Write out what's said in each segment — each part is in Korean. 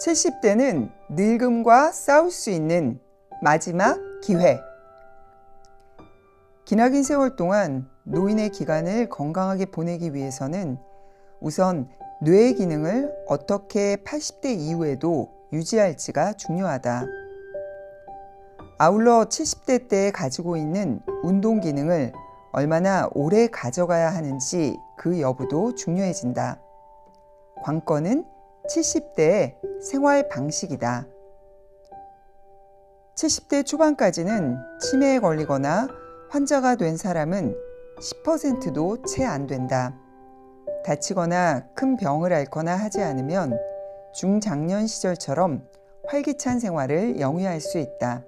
70대는 늙음과 싸울 수 있는 마지막 기회. 기나긴 세월 동안 노인의 기간을 건강하게 보내기 위해서는 우선 뇌의 기능을 어떻게 80대 이후에도 유지할지가 중요하다. 아울러 70대 때 가지고 있는 운동 기능을 얼마나 오래 가져가야 하는지 그 여부도 중요해진다. 관건은 70대의 생활 방식이다. 70대 초반까지는 치매에 걸리거나 환자가 된 사람은 10%도 채 안 된다. 다치거나 큰 병을 앓거나 하지 않으면 중장년 시절처럼 활기찬 생활을 영위할 수 있다.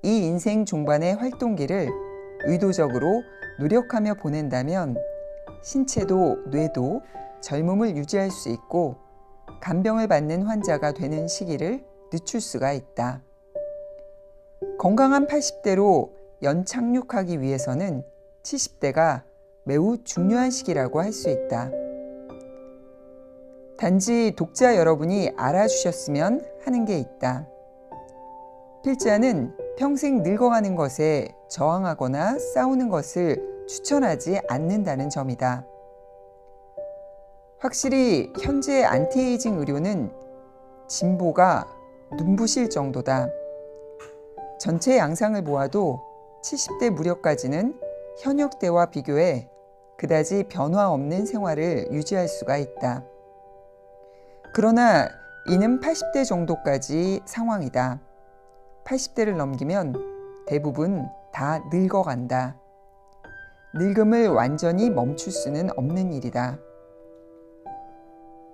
이 인생 종반의 활동기를 의도적으로 노력하며 보낸다면 신체도 뇌도 젊음을 유지할 수 있고 간병을 받는 환자가 되는 시기를 늦출 수가 있다. 건강한 80대로 연착륙하기 위해서는 70대가 매우 중요한 시기라고 할 수 있다. 단지 독자 여러분이 알아주셨으면 하는 게 있다. 필자는 평생 늙어가는 것에 저항하거나 싸우는 것을 추천하지 않는다는 점이다. 확실히 현재 안티에이징 의료는 진보가 눈부실 정도다. 전체 양상을 보아도 70대 무렵까지는 현역 때와 비교해 그다지 변화 없는 생활을 유지할 수가 있다. 그러나 이는 80대 정도까지 상황이다. 80대를 넘기면 대부분 다 늙어간다. 늙음을 완전히 멈출 수는 없는 일이다.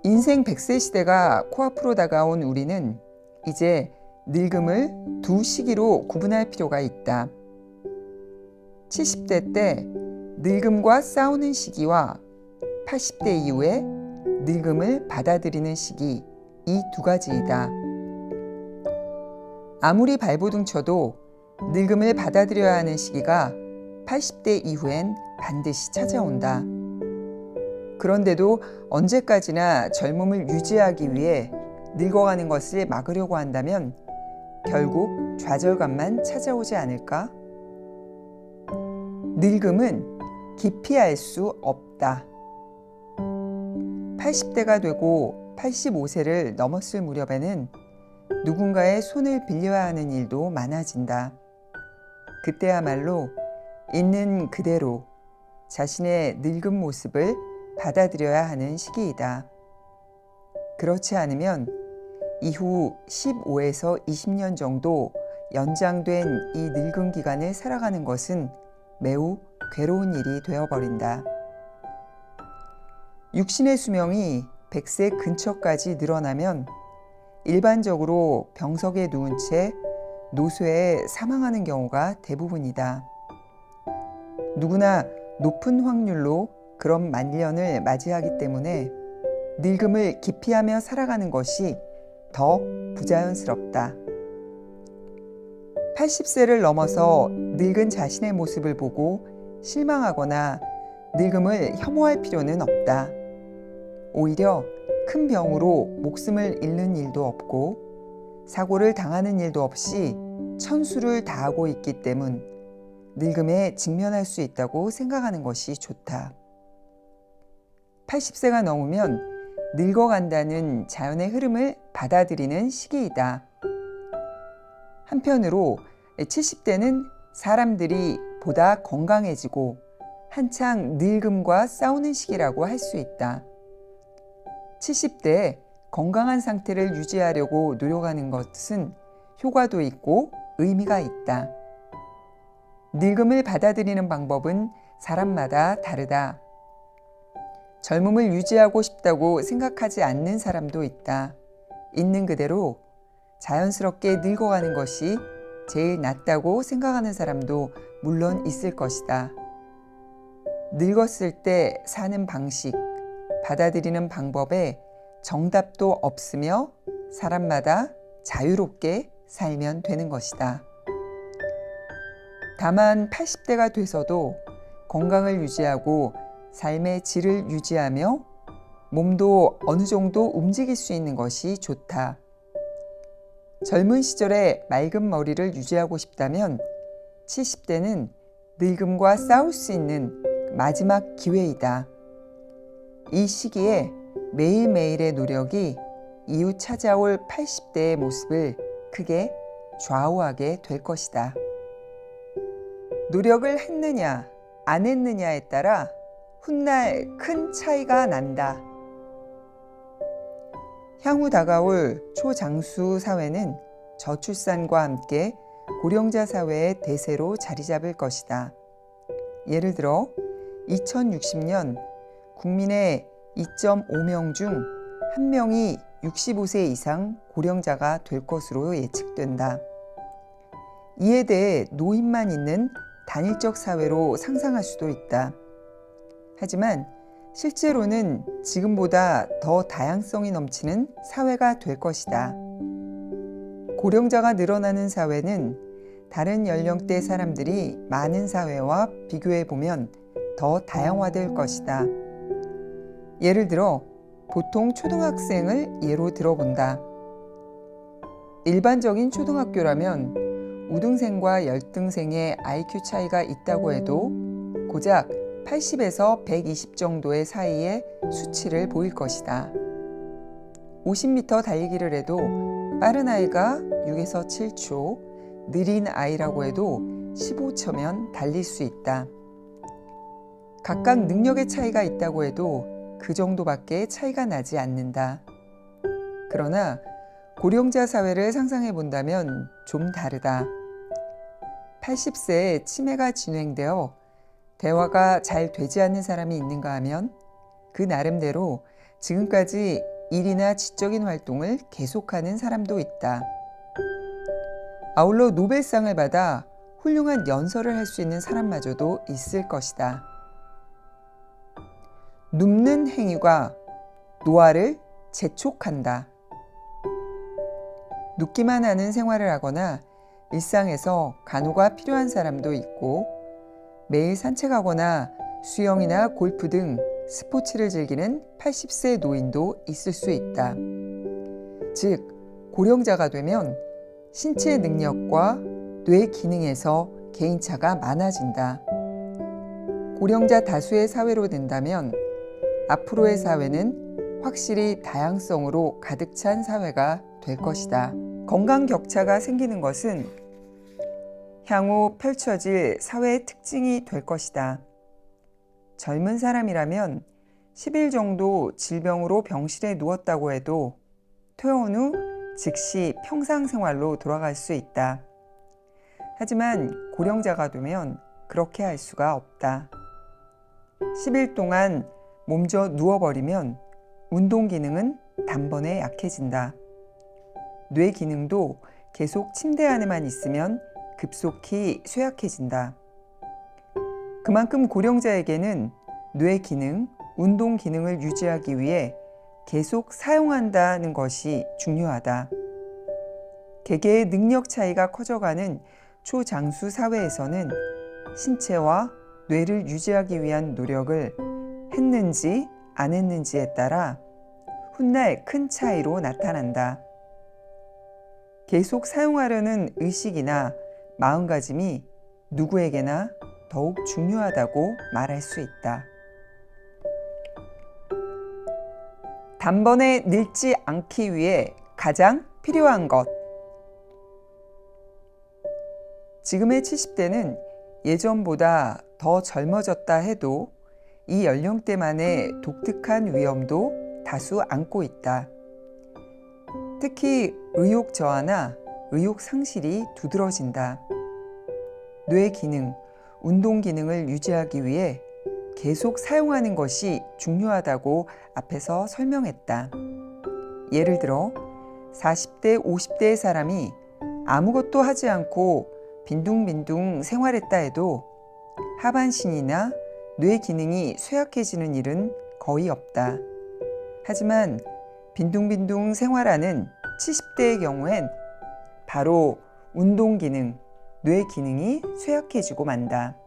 인생 100세 시대가 코앞으로 다가온 우리는 이제 늙음을 두 시기로 구분할 필요가 있다. 70대 때 늙음과 싸우는 시기와 80대 이후에 늙음을 받아들이는 시기, 이 두 가지이다. 아무리 발버둥 쳐도 늙음을 받아들여야 하는 시기가 80대 이후엔 반드시 찾아온다. 그런데도 언제까지나 젊음을 유지하기 위해 늙어가는 것을 막으려고 한다면 결국 좌절감만 찾아오지 않을까? 늙음은 기피할 수 없다. 80대가 되고 85세를 넘었을 무렵에는 누군가의 손을 빌려야 하는 일도 많아진다. 그때야말로 있는 그대로 자신의 늙은 모습을 받아들여야 하는 시기이다. 그렇지 않으면 이후 15에서 20년 정도 연장된 이 늙은 기간을 살아가는 것은 매우 괴로운 일이 되어버린다. 육신의 수명이 100세 근처까지 늘어나면 일반적으로 병석에 누운 채 노쇠에 사망하는 경우가 대부분이다. 누구나 높은 확률로 그런 만년을 맞이하기 때문에 늙음을 기피하며 살아가는 것이 더 부자연스럽다. 80세를 넘어서 늙은 자신의 모습을 보고 실망하거나 늙음을 혐오할 필요는 없다. 오히려 큰 병으로 목숨을 잃는 일도 없고 사고를 당하는 일도 없이 천수를 다하고 있기 때문 늙음에 직면할 수 있다고 생각하는 것이 좋다. 80세가 넘으면 늙어간다는 자연의 흐름을 받아들이는 시기이다. 한편으로 70대는 사람들이 보다 건강해지고 한창 늙음과 싸우는 시기라고 할 수 있다. 70대에 건강한 상태를 유지하려고 노력하는 것은 효과도 있고 의미가 있다. 늙음을 받아들이는 방법은 사람마다 다르다. 젊음을 유지하고 싶다고 생각하지 않는 사람도 있다. 있는 그대로 자연스럽게 늙어가는 것이 제일 낫다고 생각하는 사람도 물론 있을 것이다. 늙었을 때 사는 방식, 받아들이는 방법에 정답도 없으며 사람마다 자유롭게 살면 되는 것이다. 다만 80대가 돼서도 건강을 유지하고 삶의 질을 유지하며 몸도 어느 정도 움직일 수 있는 것이 좋다. 젊은 시절에 맑은 머리를 유지하고 싶다면 70대는 늙음과 싸울 수 있는 마지막 기회이다. 이 시기에 매일매일의 노력이 이후 찾아올 80대의 모습을 크게 좌우하게 될 것이다. 노력을 했느냐, 안 했느냐에 따라 훗날 큰 차이가 난다. 향후 다가올 초장수 사회는 저출산과 함께 고령자 사회의 대세로 자리 잡을 것이다. 예를 들어 2060년 국민의 2.5명 중 1명이 65세 이상 고령자가 될 것으로 예측된다. 이에 대해 노인만 있는 단일적 사회로 상상할 수도 있다. 하지만 실제로는 지금보다 더 다양성이 넘치는 사회가 될 것이다. 고령자가 늘어나는 사회는 다른 연령대 사람들이 많은 사회와 비교해 보면 더 다양화될 것이다. 예를 들어 보통 초등학생을 예로 들어본다. 일반적인 초등학교라면 우등생과 열등생의 IQ 차이가 있다고 해도 고작 80에서 120 정도의 사이의 수치를 보일 것이다. 50m 달리기를 해도 빠른 아이가 6에서 7초, 느린 아이라고 해도 15초면 달릴 수 있다. 각각 능력의 차이가 있다고 해도 그 정도밖에 차이가 나지 않는다. 그러나 고령자 사회를 상상해 본다면 좀 다르다. 80세에 치매가 진행되어 대화가 잘 되지 않는 사람이 있는가 하면 그 나름대로 지금까지 일이나 지적인 활동을 계속하는 사람도 있다. 아울러 노벨상을 받아 훌륭한 연설을 할 수 있는 사람마저도 있을 것이다. 눕는 행위가 노화를 재촉한다. 눕기만 하는 생활을 하거나 일상에서 간호가 필요한 사람도 있고 매일 산책하거나 수영이나 골프 등 스포츠를 즐기는 80세 노인도 있을 수 있다. 즉, 고령자가 되면 신체 능력과 뇌 기능에서 개인차가 많아진다. 고령자 다수의 사회로 된다면 앞으로의 사회는 확실히 다양성으로 가득 찬 사회가 될 것이다. 건강 격차가 생기는 것은 향후 펼쳐질 사회의 특징이 될 것이다. 젊은 사람이라면 10일 정도 질병으로 병실에 누웠다고 해도 퇴원 후 즉시 평상생활로 돌아갈 수 있다. 하지만 고령자가 되면 그렇게 할 수가 없다. 10일 동안 몸져 누워버리면 운동 기능은 단번에 약해진다. 뇌 기능도 계속 침대 안에만 있으면 급속히 쇠약해진다. 그만큼 고령자에게는 뇌 기능, 운동 기능을 유지하기 위해 계속 사용한다는 것이 중요하다. 개개의 능력 차이가 커져가는 초장수 사회에서는 신체와 뇌를 유지하기 위한 노력을 했는지 안 했는지에 따라 훗날 큰 차이로 나타난다. 계속 사용하려는 의식이나 마음가짐이 누구에게나 더욱 중요하다고 말할 수 있다. 단번에 늙지 않기 위해 가장 필요한 것. 지금의 70대는 예전보다 더 젊어졌다 해도 이 연령대만의 독특한 위험도 다수 안고 있다. 특히 의욕 저하나 의욕 상실이 두드러진다. 뇌 기능, 운동 기능을 유지하기 위해 계속 사용하는 것이 중요하다고 앞에서 설명했다. 예를 들어 40대, 50대의 사람이 아무것도 하지 않고 빈둥빈둥 생활했다 해도 하반신이나 뇌 기능이 쇠약해지는 일은 거의 없다. 하지만 빈둥빈둥 생활하는 70대의 경우엔 바로 운동 기능, 뇌 기능이 쇠약해지고 만다.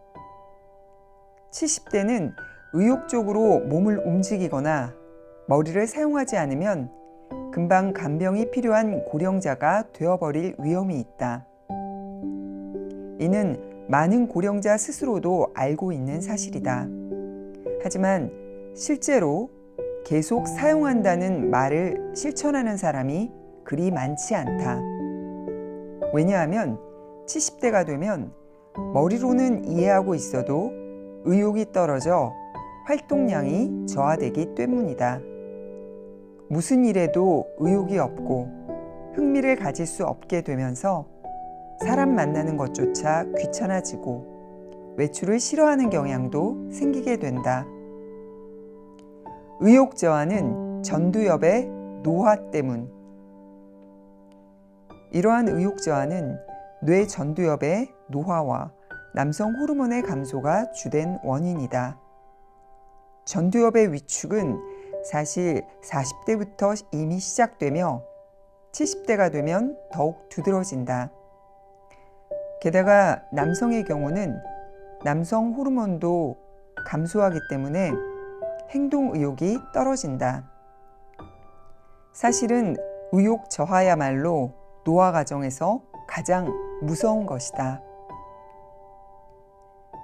70대는 의욕적으로 몸을 움직이거나 머리를 사용하지 않으면 금방 간병이 필요한 고령자가 되어버릴 위험이 있다. 이는 많은 고령자 스스로도 알고 있는 사실이다. 하지만 실제로 계속 사용한다는 말을 실천하는 사람이 그리 많지 않다. 왜냐하면 70대가 되면 머리로는 이해하고 있어도 의욕이 떨어져 활동량이 저하되기 때문이다. 무슨 일에도 의욕이 없고 흥미를 가질 수 없게 되면서 사람 만나는 것조차 귀찮아지고 외출을 싫어하는 경향도 생기게 된다. 의욕 저하는 전두엽의 노화 때문. 이러한 의욕 저하는 뇌 전두엽의 노화와 남성 호르몬의 감소가 주된 원인이다. 전두엽의 위축은 사실 40대부터 이미 시작되며 70대가 되면 더욱 두드러진다. 게다가 남성의 경우는 남성 호르몬도 감소하기 때문에 행동 의욕이 떨어진다. 사실은 의욕 저하야말로 노화 과정에서 가장 무서운 것이다.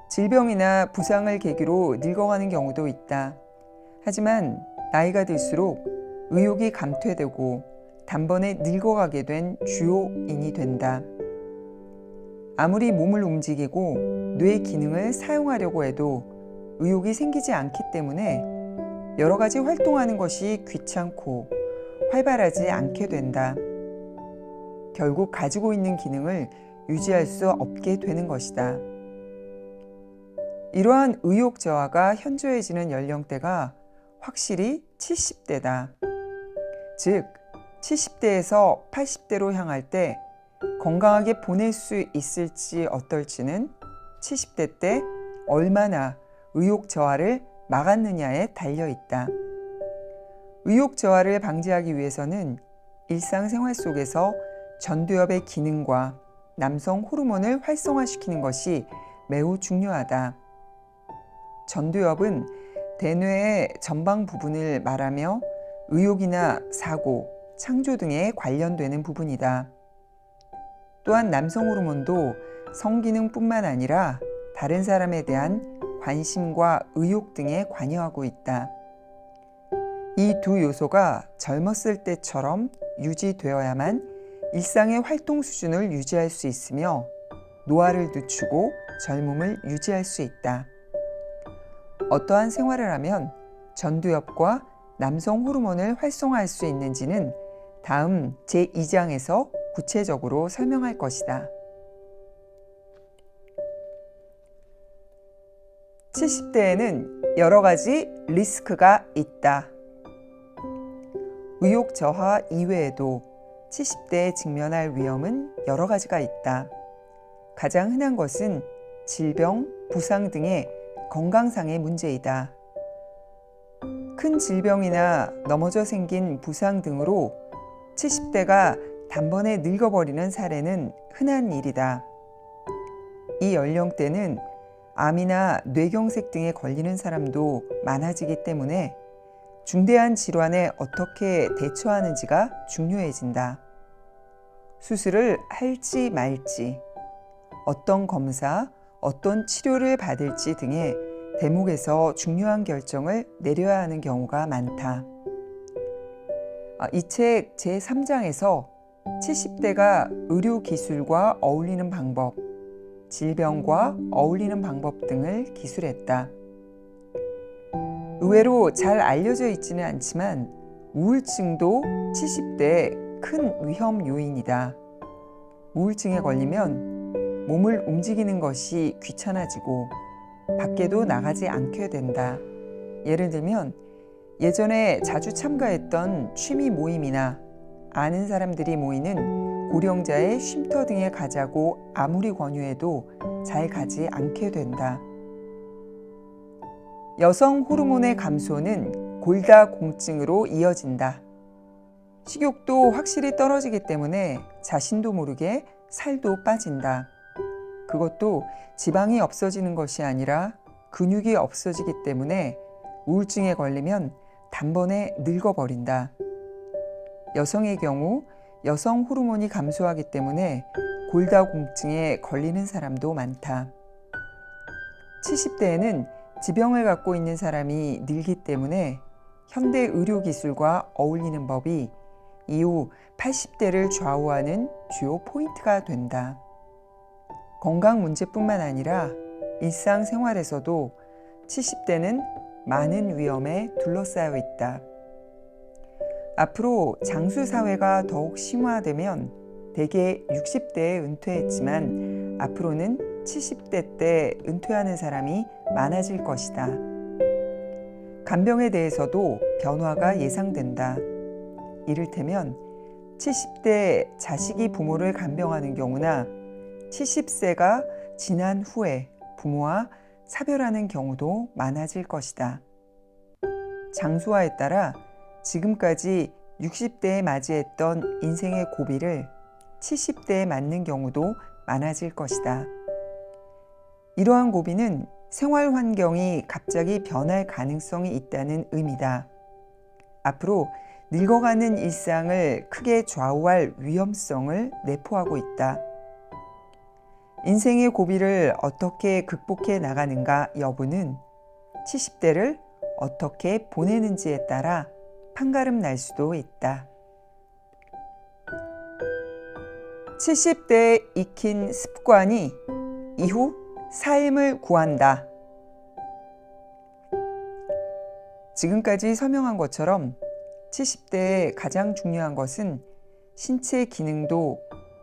질병이나 부상을 계기로 늙어가는 경우도 있다. 하지만 나이가 들수록 의욕이 감퇴되고 단번에 늙어가게 된 주요인이 된다. 아무리 몸을 움직이고 뇌 기능을 사용하려고 해도 의욕이 생기지 않기 때문에 여러 가지 활동하는 것이 귀찮고 활발하지 않게 된다. 결국 가지고 있는 기능을 유지할 수 없게 되는 것이다. 이러한 의욕 저하가 현저해지는 연령대가 확실히 70대다. 즉, 70대에서 80대로 향할 때 건강하게 보낼 수 있을지 어떨지는 70대 때 얼마나 의욕 저하를 막았느냐에 달려 있다. 의욕 저하를 방지하기 위해서는 일상생활 속에서 전두엽의 기능과 남성 호르몬을 활성화시키는 것이 매우 중요하다. 전두엽은 대뇌의 전방 부분을 말하며 의욕이나 사고, 창조 등에 관련되는 부분이다. 또한 남성 호르몬도 성기능뿐만 아니라 다른 사람에 대한 관심과 의욕 등에 관여하고 있다. 이 두 요소가 젊었을 때처럼 유지되어야만 일상의 활동 수준을 유지할 수 있으며 노화를 늦추고 젊음을 유지할 수 있다. 어떠한 생활을 하면 전두엽과 남성 호르몬을 활성화할 수 있는지는 다음 제2장에서 구체적으로 설명할 것이다. 70대에는 여러 가지 리스크가 있다. 의욕 저하 이외에도 70대에 직면할 위험은 여러 가지가 있다. 가장 흔한 것은 질병, 부상 등의 건강상의 문제이다. 큰 질병이나 넘어져 생긴 부상 등으로 70대가 단번에 늙어버리는 사례는 흔한 일이다. 이 연령대는 암이나 뇌경색 등에 걸리는 사람도 많아지기 때문에 중대한 질환에 어떻게 대처하는지가 중요해진다. 수술을 할지 말지, 어떤 검사, 어떤 치료를 받을지 등의 대목에서 중요한 결정을 내려야 하는 경우가 많다. 이 책 제3장에서 70대가 의료기술과 어울리는 방법, 질병과 어울리는 방법 등을 기술했다. 의외로 잘 알려져 있지는 않지만 우울증도 70대의 큰 위험 요인이다. 우울증에 걸리면 몸을 움직이는 것이 귀찮아지고 밖에도 나가지 않게 된다. 예를 들면 예전에 자주 참가했던 취미 모임이나 아는 사람들이 모이는 고령자의 쉼터 등에 가자고 아무리 권유해도 잘 가지 않게 된다. 여성 호르몬의 감소는 골다공증으로 이어진다. 식욕도 확실히 떨어지기 때문에 자신도 모르게 살도 빠진다. 그것도 지방이 없어지는 것이 아니라 근육이 없어지기 때문에 우울증에 걸리면 단번에 늙어버린다. 여성의 경우 여성 호르몬이 감소하기 때문에 골다공증에 걸리는 사람도 많다. 70대에는 지병을 갖고 있는 사람이 늘기 때문에 현대 의료기술과 어울리는 법이 이후 80대를 좌우하는 주요 포인트가 된다. 건강 문제뿐만 아니라 일상생활에서도 70대는 많은 위험에 둘러싸여 있다. 앞으로 장수 사회가 더욱 심화되면 대개 60대에 은퇴했지만 앞으로는 70대 때 은퇴하는 사람이 많아질 것이다. 간병에 대해서도 변화가 예상된다. 이를테면 70대 자식이 부모를 간병하는 경우나 70세가 지난 후에 부모와 사별하는 경우도 많아질 것이다. 장수화에 따라 지금까지 60대에 맞이했던 인생의 고비를 70대에 맞는 경우도 많아질 것이다. 이러한 고비는 생활 환경이 갑자기 변할 가능성이 있다는 의미다. 앞으로 늙어가는 일상을 크게 좌우할 위험성을 내포하고 있다. 인생의 고비를 어떻게 극복해 나가는가 여부는 70대를 어떻게 보내는지에 따라 판가름 날 수도 있다. 70대에 익힌 습관이 이후 삶을 구한다. 지금까지 설명한 것처럼 70대에 가장 중요한 것은 신체 기능도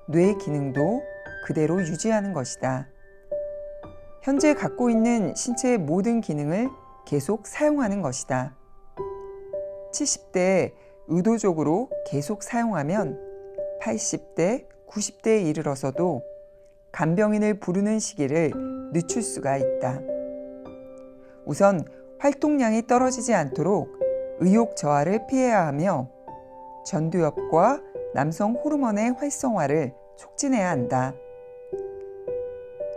뇌 기능도 그대로 유지하는 것이다. 현재 갖고 있는 신체의 모든 기능을 계속 사용하는 것이다. 70대에 의도적으로 계속 사용하면 80대, 90대에 이르러서도 간병인을 부르는 시기를 늦출 수가 있다. 우선 활동량이 떨어지지 않도록 의욕 저하를 피해야 하며 전두엽과 남성 호르몬의 활성화를 촉진해야 한다.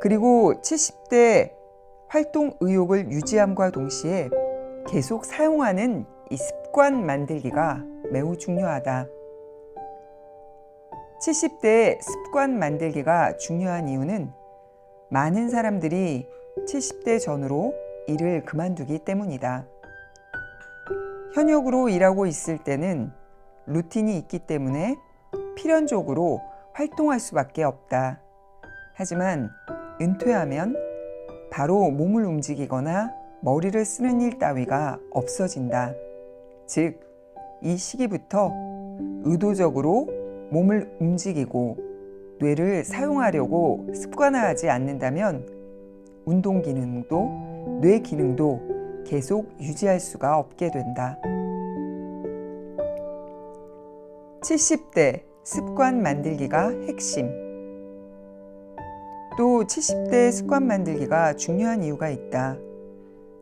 그리고 70대 활동 의욕을 유지함과 동시에 계속 사용하는 이 습관 만들기가 매우 중요하다. 70대의 습관 만들기가 중요한 이유는 많은 사람들이 70대 전후로 일을 그만두기 때문이다. 현역으로 일하고 있을 때는 루틴이 있기 때문에 필연적으로 활동할 수밖에 없다. 하지만 은퇴하면 바로 몸을 움직이거나 머리를 쓰는 일 따위가 없어진다. 즉, 이 시기부터 의도적으로 몸을 움직이고 뇌를 사용하려고 습관화하지 않는다면 운동 기능도 뇌 기능도 계속 유지할 수가 없게 된다. 70대 습관 만들기가 핵심. 또 70대 습관 만들기가 중요한 이유가 있다.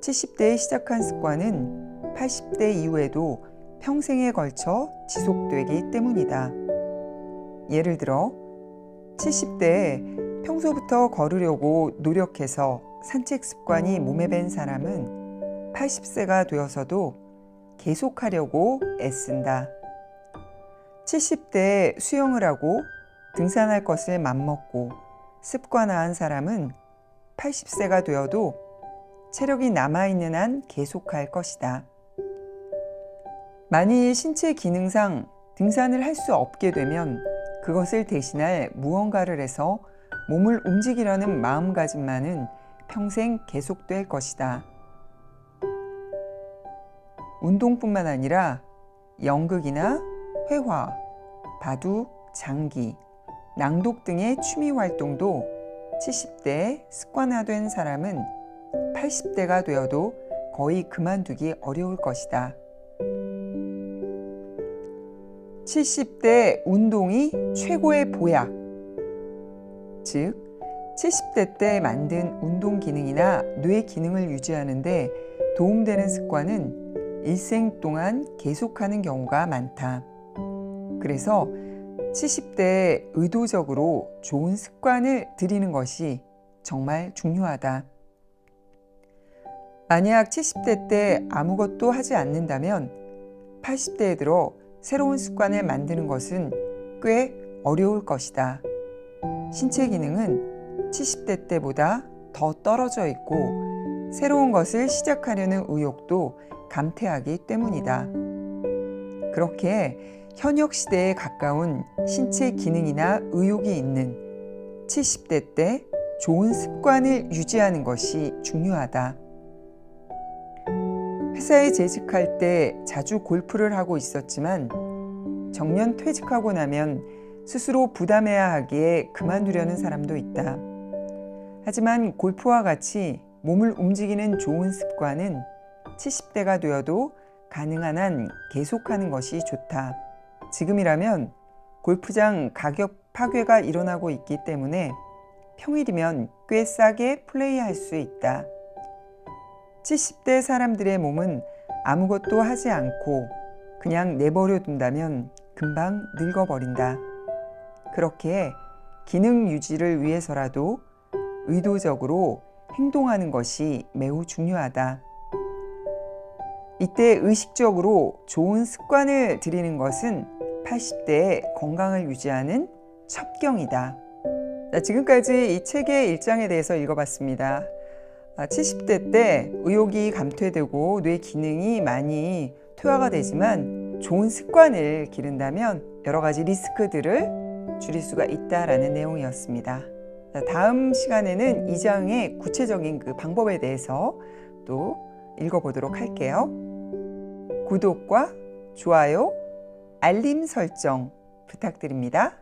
70대에 시작한 습관은 80대 이후에도 평생에 걸쳐 지속되기 때문이다. 예를 들어 70대에 평소부터 걸으려고 노력해서 산책 습관이 몸에 밴 사람은 80세가 되어서도 계속하려고 애쓴다. 70대에 수영을 하고 등산할 것을 맘먹고 습관화한 사람은 80세가 되어도 체력이 남아있는 한 계속할 것이다. 만일 신체 기능상 등산을 할 수 없게 되면 그것을 대신할 무언가를 해서 몸을 움직이려는 마음가짐만은 평생 계속될 것이다. 운동뿐만 아니라 연극이나 회화, 바둑, 장기, 낭독 등의 취미 활동도 70대에 습관화된 사람은 80대가 되어도 거의 그만두기 어려울 것이다. 70대 운동이 최고의 보약. 즉, 70대 때 만든 운동 기능이나 뇌 기능을 유지하는 데 도움되는 습관은 일생 동안 계속하는 경우가 많다. 그래서 70대에 의도적으로 좋은 습관을 들이는 것이 정말 중요하다. 만약 70대 때 아무것도 하지 않는다면 80대에 들어 새로운 습관을 만드는 것은 꽤 어려울 것이다. 신체 기능은 70대 때보다 더 떨어져 있고 새로운 것을 시작하려는 의욕도 감퇴하기 때문이다. 그렇게 현역 시대에 가까운 신체 기능이나 의욕이 있는 70대 때 좋은 습관을 유지하는 것이 중요하다. 회사에 재직할 때 자주 골프를 하고 있었지만 정년 퇴직하고 나면 스스로 부담해야 하기에 그만두려는 사람도 있다. 하지만 골프와 같이 몸을 움직이는 좋은 습관은 70대가 되어도 가능한 한 계속하는 것이 좋다. 지금이라면 골프장 가격 파괴가 일어나고 있기 때문에 평일이면 꽤 싸게 플레이할 수 있다. 70대 사람들의 몸은 아무것도 하지 않고 그냥 내버려 둔다면 금방 늙어버린다. 그렇게 기능 유지를 위해서라도 의도적으로 행동하는 것이 매우 중요하다. 이때 의식적으로 좋은 습관을 들이는 것은 80대의 건강을 유지하는 첩경이다. 지금까지 이 책의 1장에 대해서 읽어봤습니다. 70대 때 의욕이 감퇴되고 뇌 기능이 많이 퇴화가 되지만 좋은 습관을 기른다면 여러 가지 리스크들을 줄일 수가 있다라는 내용이었습니다. 다음 시간에는 2장의 구체적인 그 방법에 대해서 또 읽어보도록 할게요. 구독과 좋아요, 알림 설정 부탁드립니다.